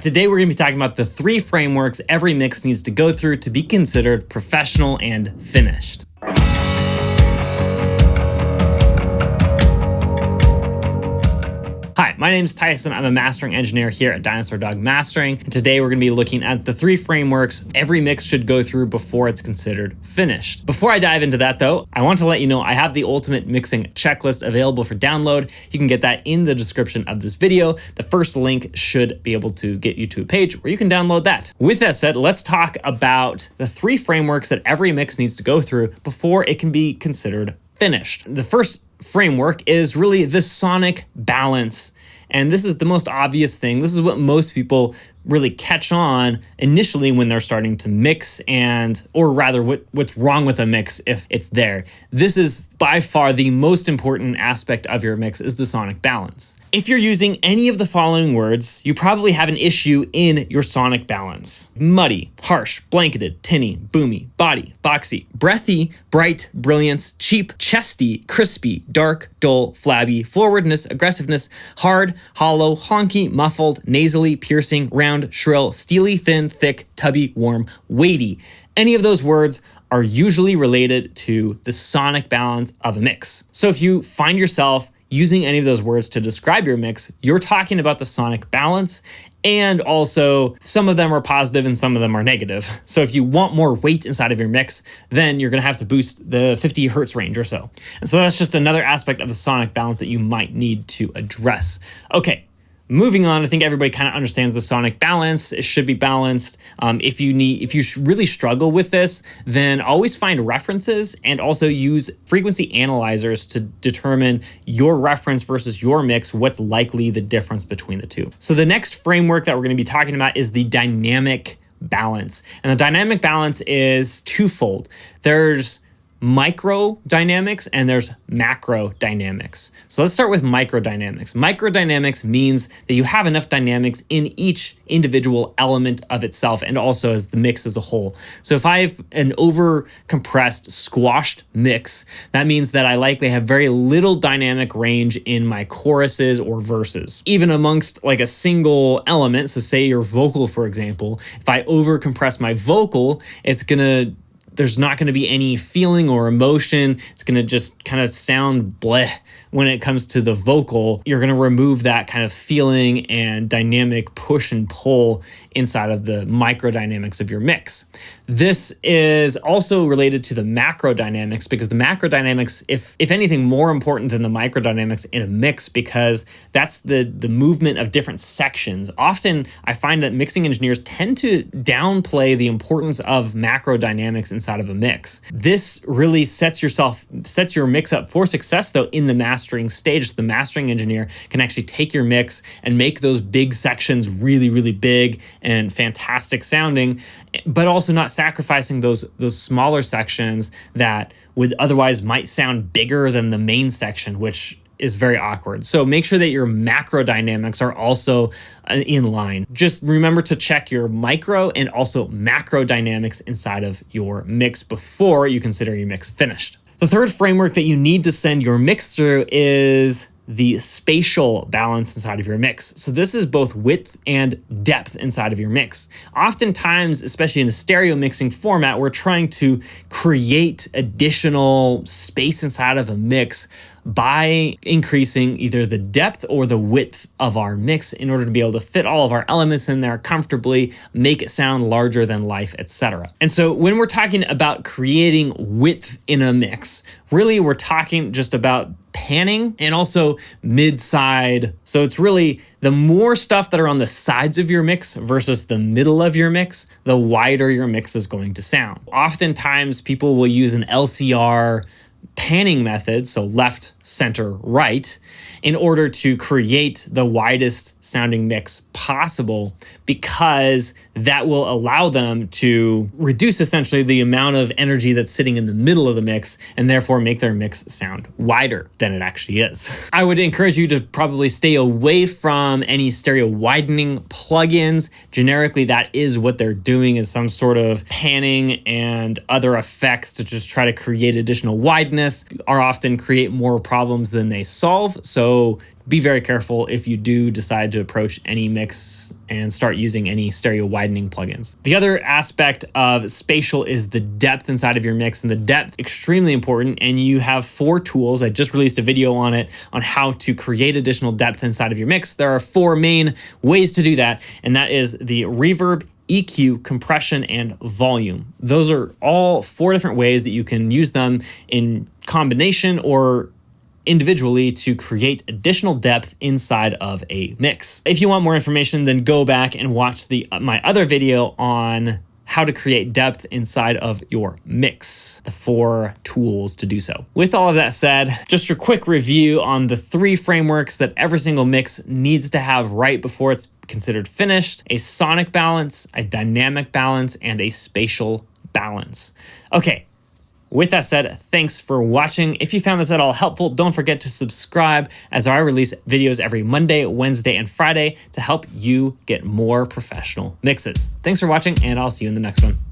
Today we're going to be talking about the 3 frameworks every mix needs to go through to be considered professional and finished. Hi, my name is Tyson. I'm a mastering engineer here at Dinosaur Dog Mastering. And today we're going to be looking at the 3 frameworks every mix should go through before it's considered finished. Before I dive into that though, I want to let you know I have the ultimate mixing checklist available for download. You can get that in the description of this video. The first link should be able to get you to a page where you can download that. With that said, let's talk about the 3 frameworks that every mix needs to go through before it can be considered finished. The first framework is really the sonic balance. And this is the most obvious thing. This is what most people really catch on initially when they're starting to mix, or rather what's wrong with a mix if it's there. This is by far the most important aspect of your mix, is the sonic balance. If you're using any of the following words, you probably have an issue in your sonic balance. Muddy, harsh, blanketed, tinny, boomy, body, boxy, breathy, bright, brilliance, cheap, chesty, crispy, dark, dull, flabby, forwardness, aggressiveness, hard, hollow, honky, muffled, nasally, piercing, round, shrill, steely, thin, thick, tubby, warm, weighty. Any of those words are usually related to the sonic balance of a mix. So if you find yourself using any of those words to describe your mix, you're talking about the sonic balance, and also some of them are positive and some of them are negative. So if you want more weight inside of your mix, then you're gonna have to boost the 50 hertz range or so. And so that's just another aspect of the sonic balance that you might need to address. Okay. Moving on, I think everybody kind of understands the sonic balance. It should be balanced. If you really struggle with this, then always find references and also use frequency analyzers to determine your reference versus your mix, what's likely the difference between the two. So the next framework that we're going to be talking about is the dynamic balance. And the dynamic balance is twofold. There's microdynamics and there's macrodynamics. So let's start with microdynamics. Microdynamics means that you have enough dynamics in each individual element of itself and also as the mix as a whole. So if I have an over compressed, squashed mix, that means that I likely have very little dynamic range in my choruses or verses. Even amongst like a single element, so say your vocal, for example, if I over compress my vocal, there's not going to be any feeling or emotion. It's going to just kind of sound bleh when it comes to the vocal. You're going to remove that kind of feeling and dynamic push and pull inside of the microdynamics of your mix. This is also related to the macrodynamics, because the macrodynamics, if anything, more important than the microdynamics in a mix, because that's the movement of different sections. Often I find that mixing engineers tend to downplay the importance of macrodynamics inside of a mix. This really sets your mix up for success though in the mastering stage. So the mastering engineer can actually take your mix and make those big sections really, really big and fantastic sounding, but also not sacrificing those smaller sections that would otherwise might sound bigger than the main section, which is very awkward. So make sure that your macro dynamics are also in line. Just remember to check your micro and also macro dynamics inside of your mix before you consider your mix finished. The third framework that you need to send your mix through is the spatial balance inside of your mix. So this is both width and depth inside of your mix. Oftentimes, especially in a stereo mixing format, we're trying to create additional space inside of a mix by increasing either the depth or the width of our mix in order to be able to fit all of our elements in there comfortably, make it sound larger than life, etc. And so when we're talking about creating width in a mix, really we're talking just about panning and also mid-side. So it's really the more stuff that are on the sides of your mix versus the middle of your mix, the wider your mix is going to sound. Oftentimes people will use an LCR panning method, so left, center, right, in order to create the widest sounding mix possible, because that will allow them to reduce essentially the amount of energy that's sitting in the middle of the mix and therefore make their mix sound wider than it actually is. I would encourage you to probably stay away from any stereo widening plugins. Generically, that is what they're doing, is some sort of panning and other effects to just try to create additional wideness, or often create more problems than they solve. So be very careful if you do decide to approach any mix and start using any stereo widening plugins. The other aspect of spatial is the depth inside of your mix, and the depth extremely important. And you have 4 tools. I just released a video on it on how to create additional depth inside of your mix. There are 4 main ways to do that, and that is the reverb, EQ, compression, and volume. Those are all 4 different ways that you can use them in combination or individually to create additional depth inside of a mix. If you want more information, then go back and watch my other video on how to create depth inside of your mix, the 4 tools to do so. With all of that said, just a quick review on the 3 frameworks that every single mix needs to have right before it's considered finished: a sonic balance, a dynamic balance, and a spatial balance. Okay. With that said, thanks for watching. If you found this at all helpful, don't forget to subscribe, as I release videos every Monday, Wednesday, and Friday to help you get more professional mixes. Thanks for watching, and I'll see you in the next one.